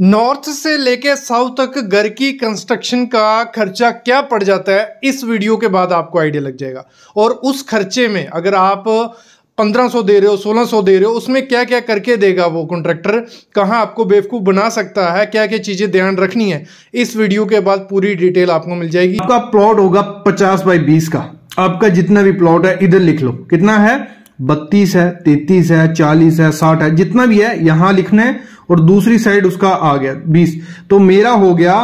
North से लेके south तक घर की कंस्ट्रक्शन का खर्चा क्या पड़ जाता है, इस वीडियो के बाद आपको आइडिया लग जाएगा। और उस खर्चे में अगर आप 1500 दे रहे हो, 1600 दे रहे हो, उसमें क्या क्या करके देगा वो कॉन्ट्रैक्टर, कहाँ आपको बेवकूफ़ बना सकता है, क्या क्या चीज़ें ध्यान रखनी है, इस वीडियो के बाद पूरी डिटेल आपको मिल जाएगी। आपका प्लॉट होगा 50 बाई 20 का। आपका जितना भी प्लॉट है इधर लिख लो, कितना है, 32 है, 33 है, 40 है, 60 है, जितना भी है यहां लिखना है। और दूसरी साइड उसका आ गया 20, तो मेरा हो गया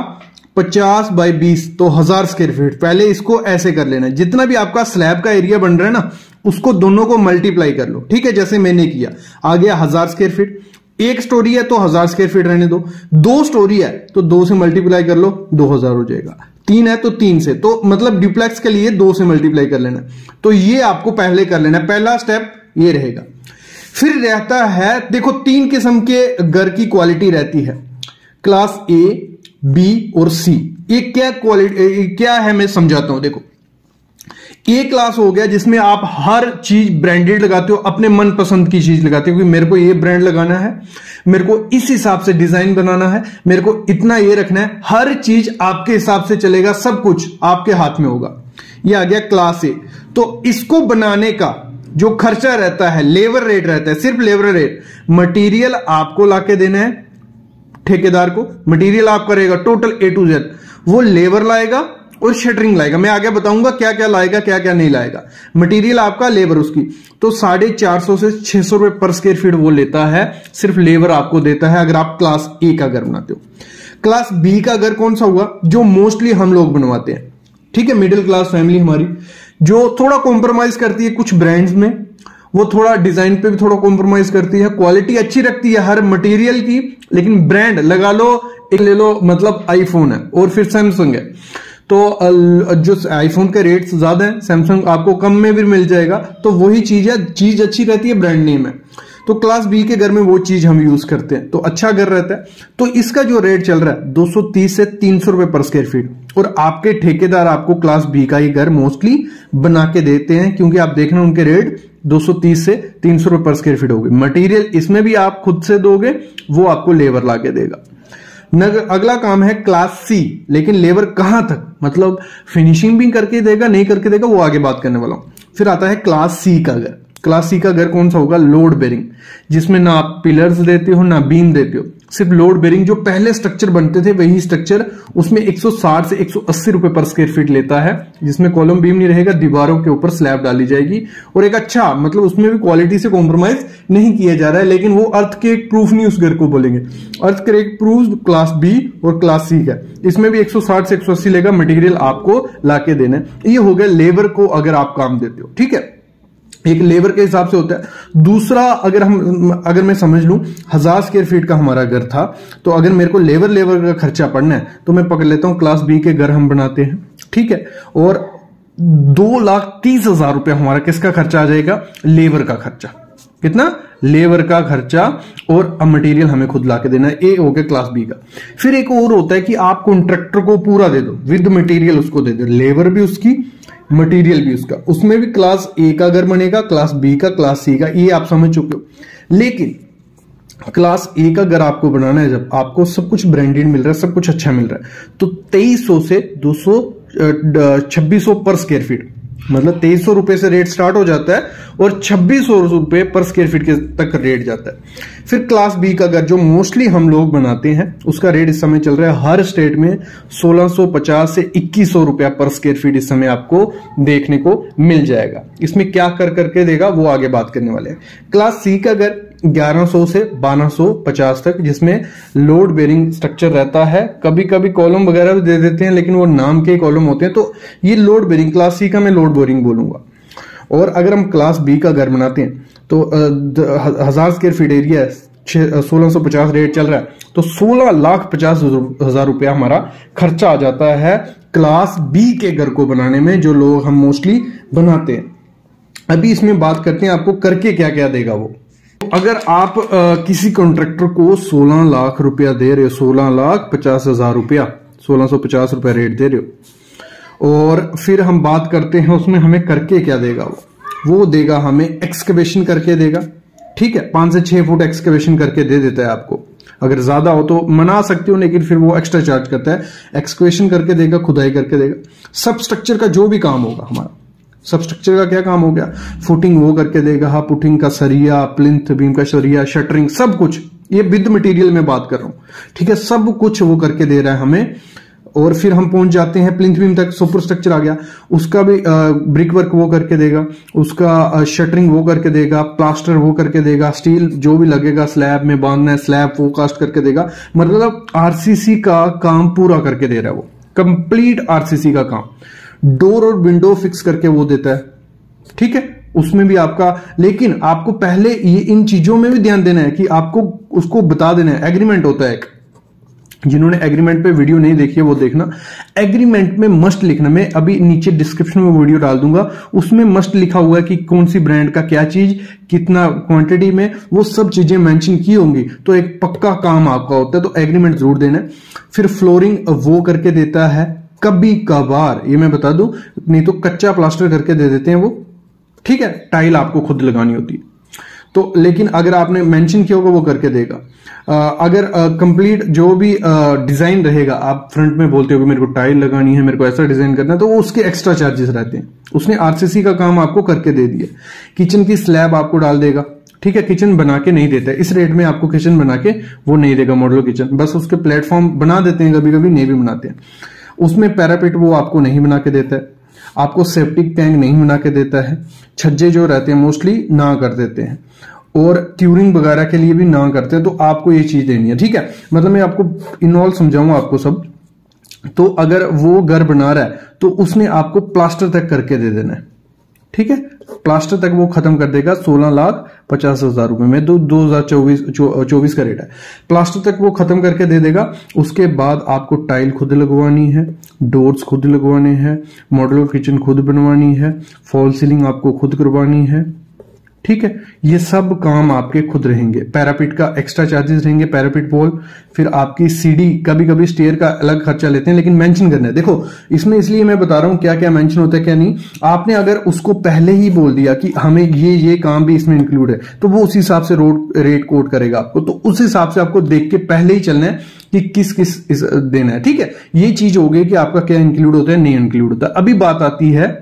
50 बाई 20, तो 1000 स्क्वायर फीट। पहले इसको ऐसे कर लेना है, जितना भी आपका स्लैब का एरिया बन रहा है ना, उसको दोनों को मल्टीप्लाई कर लो, ठीक है, जैसे मैंने किया। आ गया 1000 स्क्वायर फीट। एक स्टोरी है तो 1000 स्क्वायर फीट रहने दो, 2 स्टोरी है तो 2 से मल्टीप्लाई कर लो, 2000 हो जाएगा। 3 है तो 3 से, तो मतलब ड्यूप्लेक्स के लिए 2 से मल्टीप्लाई कर लेना। तो ये आपको पहले कर लेना, पहला स्टेप ये रहेगा। फिर रहता है, देखो 3 किस्म के घर की क्वालिटी रहती है, क्लास ए, बी और सी। ये क्या क्वालिटी क्या है मैं समझाता हूं। देखो ए क्लास हो गया जिसमें आप हर चीज ब्रांडेड लगाते हो, अपने मनपसंद की चीज लगाते हो, क्योंकि मेरे को ये ब्रांड लगाना है, मेरे को इस हिसाब से डिजाइन बनाना है, मेरे को इतना ये रखना है, हर चीज आपके हिसाब से चलेगा, सब कुछ आपके हाथ में होगा। ये आ गया क्लास ए। तो इसको बनाने का जो खर्चा रहता है, लेबर रेट रहता है, सिर्फ लेबर रेट। मटेरियल आपको लाके देना है ठेकेदार को, मटेरियल आप करेगा टोटल A to Z, वो लेबर लाएगा और शटरिंग लाएगा। मैं आगे बताऊंगा क्या क्या लाएगा क्या क्या नहीं लाएगा। मटेरियल आपका, लेबर उसकी, तो 450 से 600 रुपए पर स्क्वायर फीट वो लेता है, सिर्फ लेबर आपको देता है अगर आप क्लास ए का घर बनाते हो। क्लास बी का घर कौन सा हुआ, जो मोस्टली हम लोग बनवाते हैं, ठीक है, मिडिल क्लास फैमिली हमारी, जो थोड़ा कॉम्प्रोमाइज करती है कुछ ब्रांड्स में, वो थोड़ा डिजाइन पे भी थोड़ा कॉम्प्रोमाइज करती है, क्वालिटी अच्छी रखती है हर मटेरियल की, लेकिन ब्रांड लगा लो, एक ले लो, मतलब आईफोन है और फिर सैमसंग है, तो जो आईफोन के रेट्स ज्यादा है, सैमसंग आपको कम में भी मिल जाएगा। तो वही चीज है, चीज अच्छी रहती है, ब्रांड नेम है। तो क्लास बी के घर में वो चीज हम यूज करते हैं, तो अच्छा घर रहता है। तो इसका जो रेट चल रहा है 230 से 300 रुपए पर स्क्वायर फीट, और आपके ठेकेदार आपको क्लास बी का ही घर मोस्टली बना के देते हैं, क्योंकि आप देखना उनके रेट 230 से 300 रुपए पर स्क्वायर फीट होगी। मटेरियल इसमें भी आप खुद से दोगे, वो आपको लेबर ला के देगा। अगला काम है क्लास सी, लेकिन लेबर कहां तक, मतलब फिनिशिंग भी करके देगा, नहीं करके देगा, वो आगे बात करने वाला हूं। फिर आता है क्लास सी का घर। क्लास सी का घर कौन सा होगा, लोड बेरिंग, जिसमें ना आप पिलर्स देते हो ना बीम देते हो, सिर्फ लोड बेरिंग। जो पहले स्ट्रक्चर बनते थे वही स्ट्रक्चर, उसमें 160 से 180 रुपए पर स्क्वायर फीट लेता है, जिसमें कॉलम बीम नहीं रहेगा, दीवारों के ऊपर स्लैब डाली जाएगी। और एक अच्छा, मतलब उसमें भी क्वालिटी से कॉम्प्रोमाइज नहीं किया जा रहा है, लेकिन वो अर्थ के प्रूफ नहीं उस घर को बोलेंगे। अर्थ के प्रूफ क्लास बी और क्लास सी का, इसमें भी 160 से 180 लेगा, मटेरियल आपको लाके देना है। ये हो गया लेबर को अगर आप काम देते हो, ठीक है, एक लेबर के हिसाब से होता है। दूसरा, अगर मैं समझ लूं 1000 स्क्वायर फीट का हमारा घर था, तो अगर मेरे को लेबर का खर्चा पड़ना है तो मैं पकड़ लेता हूं क्लास बी के घर हम बनाते हैं, ठीक है, और 2,30,000 रुपया हमारा किसका खर्चा आ जाएगा, लेबर का खर्चा। कितना, लेबर का खर्चा, और मटेरियल हमें खुद लाके देना है। ए हो गया क्लास बी का। फिर एक और होता है कि आप कॉन्ट्रैक्टर को पूरा दे दो, विद मटेरियल उसको दे दो, लेबर भी उसकी, मटेरियल भी उसका। उसमें भी क्लास ए का घर बनेगा, क्लास बी का, क्लास सी का, ये आप समझ चुके हो। लेकिन क्लास ए का घर आपको बनाना है, जब आपको सब कुछ ब्रांडेड मिल रहा है, सब कुछ अच्छा मिल रहा है, तो 2300 से 2600 पर स्क्वायर फीट, मतलब 2300 रुपए से रेट स्टार्ट हो जाता है और 2600 रुपए पर स्क्वायर फीट के तक रेट जाता है। फिर क्लास बी का घर जो मोस्टली हम लोग बनाते हैं, उसका रेट इस समय चल रहा है हर स्टेट में 1650 से 2100 रुपया पर स्क्वायर फीट इस समय आपको देखने को मिल जाएगा। इसमें क्या कर करके देगा वो आगे बात करने वाले हैं। क्लास सी का घर 1100 से 1250 तक, जिसमें लोड बेरिंग स्ट्रक्चर रहता है, कभी कभी कॉलम वगैरह भी दे देते हैं, लेकिन वो नाम के कॉलम होते हैं। तो ये लोड बेरिंग, क्लास सी का मैं लोड बेरिंग बोलूंगा। और अगर हम क्लास बी का घर बनाते हैं तो 1000 स्क्वायर फीट एरिया है, 1650 रेट चल रहा है, तो 16,50,000 रुपया हमारा खर्चा आ जाता है क्लास बी के घर को बनाने में, जो लोग हम मोस्टली बनाते हैं। अभी इसमें बात करते हैं आपको करके क्या क्या देगा वो। अगर आप किसी कॉन्ट्रैक्टर को 16 लाख रुपया दे रहे हो, 16,50,000 रुपया, 1650 रुपया रेट दे रहे हो, और फिर हम बात करते हैं उसमें हमें करके क्या देगा वो देगा हमें एक्सकवेशन करके देगा, ठीक है, 5 से 6 फुट एक्सकवेशन करके दे देता है आपको। अगर ज्यादा हो तो मना सकते हो, लेकिन फिर वो एक्स्ट्रा चार्ज करता है। एक्सक्वेशन करके देगा, खुदाई करके देगा। सब स्ट्रक्चर का जो भी काम होगा हमारा, सब स्ट्रक्चर का क्या काम हो गया, फुटिंग वो करके देगा, हाँ पुटिंग का सरिया, प्लिंथ बीम का सरिया, शटरिंग, सब कुछ, ये विद मटेरियल में बात कर रहा हूं, ठीक है, सब कुछ वो करके दे रहा है हमें। और फिर हम पहुंच जाते हैं प्लिंथ बीम तक, सुपर स्ट्रक्चर आ गया, उसका भी ब्रिक वर्क वो करके देगा, उसका शटरिंग वो करके देगा, प्लास्टर वो करके देगा, स्टील जो भी लगेगा स्लैब में बांधना है स्लैब वो कास्ट करके देगा। मतलब आरसीसी का काम पूरा करके दे रहा है वो, कंप्लीट आरसीसी का काम। डोर और विंडो फिक्स करके वो देता है, ठीक है, उसमें भी आपका, लेकिन आपको पहले ये इन चीजों में भी ध्यान देना है कि आपको उसको बता देना है। एग्रीमेंट होता है एक, जिन्होंने एग्रीमेंट पे वीडियो नहीं देखी है वो देखना। एग्रीमेंट में मस्ट लिखना, मैं अभी नीचे डिस्क्रिप्शन में वीडियो डाल दूंगा, उसमें मस्ट लिखा हुआ है कि कौन सी ब्रांड का क्या चीज, कितना क्वांटिटी में, वो सब चीजें मेंशन की होंगी, तो एक पक्का काम आपका होता है। तो एग्रीमेंट जरूर देना है। फिर फ्लोरिंग वो करके देता है, कभी कभार ये मैं बता दूं, नहीं तो कच्चा प्लास्टर करके दे देते हैं वो, ठीक है, टाइल आपको खुद लगानी होती है। तो लेकिन अगर आपने मेंशन किया होगा वो करके देगा। अगर कंप्लीट जो भी डिजाइन रहेगा, आप फ्रंट में बोलते हो कि मेरे को टाइल लगानी है, मेरे को ऐसा डिजाइन करना है, तो वो उसके एक्स्ट्रा चार्जेस रहते हैं। उसने आरसीसी का काम आपको करके दे दिया। किचन की स्लैब आपको डाल देगा, ठीक है, किचन बना के नहीं देता है, इस रेट में आपको किचन बना के वो नहीं देगा मॉडल किचन, बस उसके प्लेटफॉर्म बना देते हैं, कभी कभी नहीं भी बनाते हैं। उसमें पैरापेट वो आपको नहीं बना के देता है, आपको सेप्टिक टैंक नहीं बना के देता है, छज्जे जो रहते हैं मोस्टली ना कर देते हैं, और ट्यूरिंग वगैरह के लिए भी ना करते हैं। तो आपको ये चीज देनी है, ठीक है, मतलब मैं आपको इनऑल समझाऊंगा आपको सब। तो अगर वो घर बना रहा है तो उसने आपको प्लास्टर तक करके दे देना है, ठीक है, प्लास्टर तक वो खत्म कर देगा 16,50,000 रुपए में। 2024 का रेट है, प्लास्टर तक वो खत्म करके दे देगा। उसके बाद आपको टाइल खुद लगवानी है, डोर्स खुद लगवाने हैं, मॉड्यूलर किचन खुद बनवानी है, फॉल सीलिंग आपको खुद करवानी है, ठीक है, ये सब काम आपके खुद रहेंगे। पैरापिट का एक्स्ट्रा चार्जेस रहेंगे, पैरापिट वॉल, फिर आपकी सीढ़ी, कभी कभी स्टेयर का अलग खर्चा लेते हैं, लेकिन मेंशन करना है। देखो इसमें इसलिए मैं बता रहा हूं क्या क्या मेंशन होता है क्या नहीं। आपने अगर उसको पहले ही बोल दिया कि हमें ये काम भी इसमें इंक्लूड है, तो वो उस हिसाब से रेट कोड करेगा आपको। तो उस हिसाब से आपको देख के पहले ही चलना है कि किस किस देना है, ठीक है। ये चीज हो गई कि आपका क्या इंक्लूड होता है, नहीं इंक्लूड होता। अभी बात आती है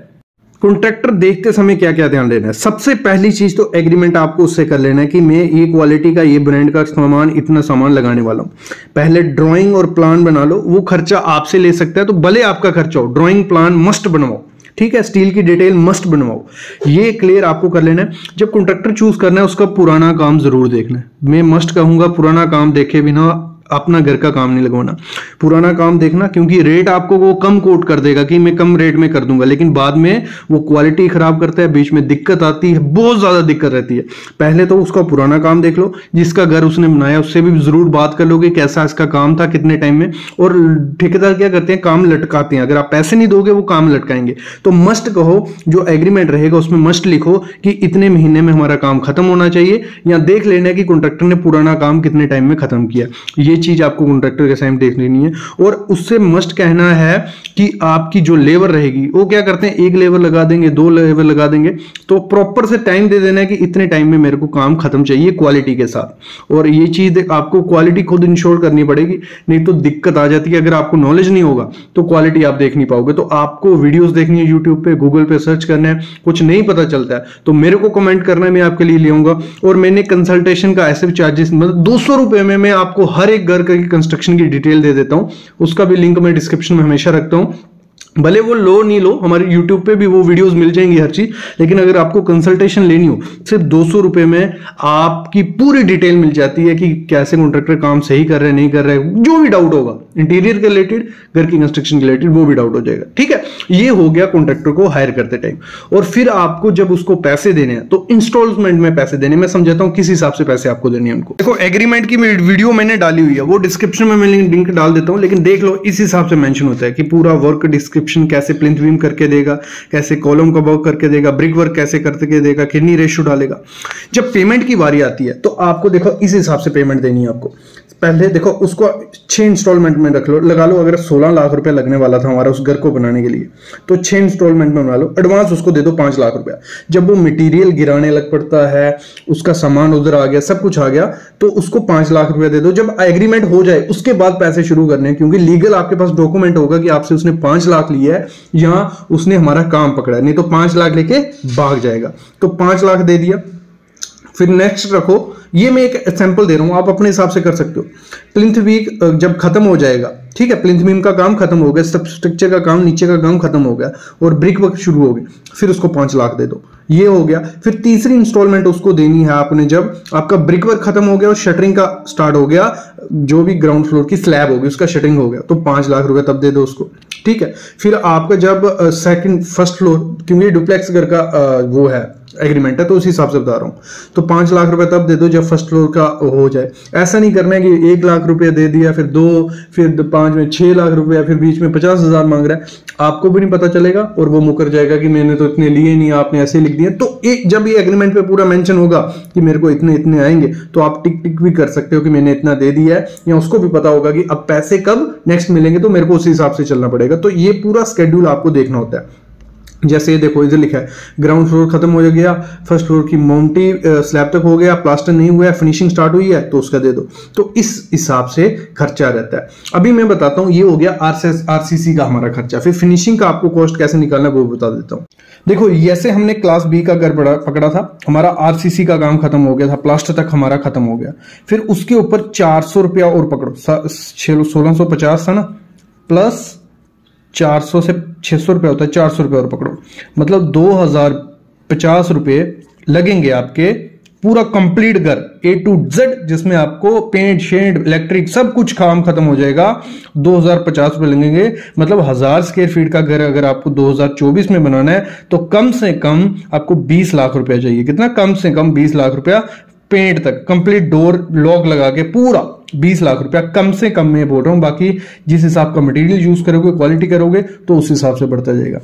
कॉन्ट्रैक्टर देखते समय क्या क्या ध्यान देना है। सबसे पहली चीज तो एग्रीमेंट आपको उससे कर लेना है कि मैं ये क्वालिटी का, ये ब्रांड का सामान, इतना सामान लगाने वाला हूं। पहले ड्राइंग और प्लान बना लो, वो खर्चा आपसे ले सकता है, तो भले आपका खर्चा हो, ड्राइंग प्लान मस्ट बनवाओ, ठीक है, स्टील की डिटेल मस्ट बनवाओ, ये क्लियर आपको कर लेना है। जब कॉन्ट्रैक्टर चूज करना है उसका पुराना काम जरूर देखना है। मैं मस्ट कहूंगा पुराना काम देखे बिना अपना घर का काम नहीं लगवाना, पुराना काम देखना, क्योंकि रेट आपको वो कम कोट कर देगा कि मैं कम रेट में कर दूंगा, लेकिन बाद में वो क्वालिटी खराब करता है, बीच में दिक्कत आती है, बहुत ज्यादा दिक्कत रहती है। पहले तो उसका पुराना काम देख लो, जिसका घर उसने बनाया उससे भी जरूर बात कर लो कि कैसा इसका काम था, कितने टाइम में। और ठेकेदार क्या करते हैं, काम लटकाते हैं, अगर आप पैसे नहीं दोगे वो काम लटकाएंगे। तो मस्ट कहो, जो एग्रीमेंट रहेगा उसमें मस्ट लिखो कि इतने महीने में हमारा काम खत्म होना चाहिए, या देख लेना कि कॉन्ट्रैक्टर ने पुराना काम कितने टाइम में खत्म किया। ये चीज आपको कॉन्ट्रैक्टर के सामने देख लेनी है। और उससे मस्ट कहना है कि आपकी जो लेबर रहेगी, वो क्या करते हैं, एक लेबर लगा देंगे, दो लेबर लगा देंगे, तो प्रॉपर से टाइम दे देना है कि इतने टाइम में मेरे को काम खत्म चाहिए क्वालिटी के साथ। और ये चीज आपको क्वालिटी खुद इंश्योर करनी पड़ेगी, नहीं तो दिक्कत आ जाती है। अगर आपको नॉलेज नहीं होगा तो क्वालिटी आप देख नहीं पाओगे। तो आपको वीडियोस देखनी है, यूट्यूब पे, गूगल पे सर्च करना है, कुछ नहीं पता चलता है तो मेरे को कमेंट करना है, मैं आपके लिए ले आऊंगा। और मैंने कंसल्टेशन का ऐसे चार्जेस, मतलब 200 रुपए में मैं आपको हर एक घर की कंस्ट्रक्शन की डिटेल दे देता हूं। उसका भी लिंक मैं डिस्क्रिप्शन में हमेशा रखता हूं, भले वो लो नहीं लो, हमारे YouTube पे भी वो वीडियोस मिल जाएंगी हर चीज। लेकिन अगर आपको कंसल्टेशन लेनी हो, सिर्फ 200 रुपए में आपकी पूरी डिटेल मिल जाती है कि कैसे कॉन्ट्रैक्टर काम सही कर रहे हैं, नहीं कर रहे हैं, जो भी डाउट होगा इंटीरियर के रिलेटेड, घर की कंस्ट्रक्शन के रिलेटेड, वो भी डाउट हो जाएगा, ठीक है। ये हो गया कॉन्ट्रैक्टर को हायर करते टाइम। और फिर आपको जब उसको पैसे देने हैं तो इंस्टॉलमेंट में पैसे देने, मैं समझाता हूं किस हिसाब से पैसे आपको देने हैं उनको। देखो एग्रीमेंट की वीडियो मैंने डाली हुई है, वो डिस्क्रिप्शन में मैं लिंक डाल देता हूं, लेकिन देख लो इस हिसाब से मेंशन होता है कि पूरा वर्क डिस्क्रिप्शन कैसे प्लिंथ बीम करके देगा, कैसे कॉलम का वर्क करके देगा, ब्रिक वर्क कैसे करके देगा, कितनी रेशियो डालेगा। जब पेमेंट की बारी आती है तो आपको देखो इस हिसाब से पेमेंट देनी है आपको। पहले देखो उसको 6 इंस्टॉलमेंट में रख लो, लगा लो अगर 16 लाख रुपया लगने वाला था हमारा उस घर को बनाने के लिए, तो 6 इंस्टॉलमेंट में बना लो, एडवांस उसको दे दो 5 लाख रुपया। जब वो मटेरियल गिराने लग पड़ता है, उसका सामान उधर आ गया, सब कुछ आ गया, तो उसको 5 लाख रुपया दे दो। जब एग्रीमेंट हो जाए उसके बाद पैसे शुरू करने, क्योंकि लीगल आपके पास डॉक्यूमेंट होगा कि आपसे उसने 5 लाख लिया है या उसने हमारा काम पकड़ा है, नहीं तो 5 लाख लेके भाग जाएगा। तो 5 लाख दे दिया। फिर नेक्स्ट रखो, ये मैं एक सैंपल दे रहा हूं, आप अपने हिसाब से कर सकते हो। प्लिंथ वीक जब खत्म हो जाएगा, ठीक है, प्लिंथ बीम का काम खत्म हो गया, सब स्ट्रक्चर का काम, नीचे का काम खत्म हो गया और ब्रिक वर्क शुरू हो गया, फिर उसको 5 लाख दे दो, ये हो गया। फिर तीसरी इंस्टॉलमेंट उसको देनी है आपने जब आपका ब्रिक वर्क खत्म हो गया और शटरिंग का स्टार्ट हो गया, जो भी ग्राउंड फ्लोर की स्लैब होगी उसका शटरिंग हो गया, तो 5 लाख रुपए तब दे दो उसको, ठीक है। फिर आपका जब फर्स्ट फ्लोर, क्योंकि डुप्लेक्स घर का वो है एग्रीमेंट है, तो उसी हिसाब से बता रहा हूं, तो 5 लाख रुपए तब दे दो जब फर्स्ट फ्लोर का हो जाए। ऐसा नहीं करना है कि 1 लाख रुपया दे दिया, फिर 2, फिर 5 में 6 लाख रुपया, फिर बीच में 50,000 मांग रहा है, आपको भी नहीं पता चलेगा और वो मुकर जाएगा कि मैंने तो इतने लिए नहीं, आपने ऐसे लिख दिए। तो जब ये एग्रीमेंट पे पूरा मेंशन होगा कि मेरे को इतने इतने आएंगे, तो आप टिक टिक भी कर सकते हो कि मैंने इतना दे दिया है, या उसको भी पता होगा कि अब पैसे कब नेक्स्ट मिलेंगे, तो मेरे को उसी हिसाब से चलना पड़ेगा। तो ये पूरा स्केड्यूल आपको देखना होता है। जैसे ये देखो, इधर लिखा है ग्राउंड फ्लोर खत्म हो गया, फर्स्ट फ्लोर की माउंटी स्लैब तक हो गया, प्लास्टर नहीं हुआ है, फिनिशिंग स्टार्ट हुई है, तो उसका दे दो। तो इस हिसाब से खर्चा रहता है। अभी मैं बताता हूं, ये हो गया आरसीसी का हमारा खर्चा। फिर फिनिशिंग का आपको कॉस्ट कैसे निकालना है वो बता देता हूं। देखो, जैसे हमने क्लास बी का घर पकड़ा था, हमारा आरसीसी का काम खत्म हो गया था, प्लास्टर तक हमारा खत्म हो गया, फिर उसके ऊपर 400 रुपया और पकड़ो, 1650 था ना, प्लस 400 से 600 रुपया होता है, 400 रुपये और पकड़ो, मतलब 2050 रुपये लगेंगे आपके पूरा कंप्लीट घर A to Z, जिसमें आपको पेंट शेड इलेक्ट्रिक सब कुछ काम खत्म हो जाएगा। 2050 रुपये लगेंगे, मतलब 1000 स्क्वायर फीट का घर अगर आपको 2024 में बनाना है तो कम से कम आपको 20 लाख रुपया चाहिए। कितना? कम से कम 20 लाख रुपया, पेंट तक कंप्लीट डोर लॉक लगा के पूरा 20 लाख रुपया कम से कम मैं बोल रहा हूं। बाकी जिस हिसाब का मटेरियल यूज करोगे, क्वालिटी करोगे, तो उस हिसाब से बढ़ता जाएगा।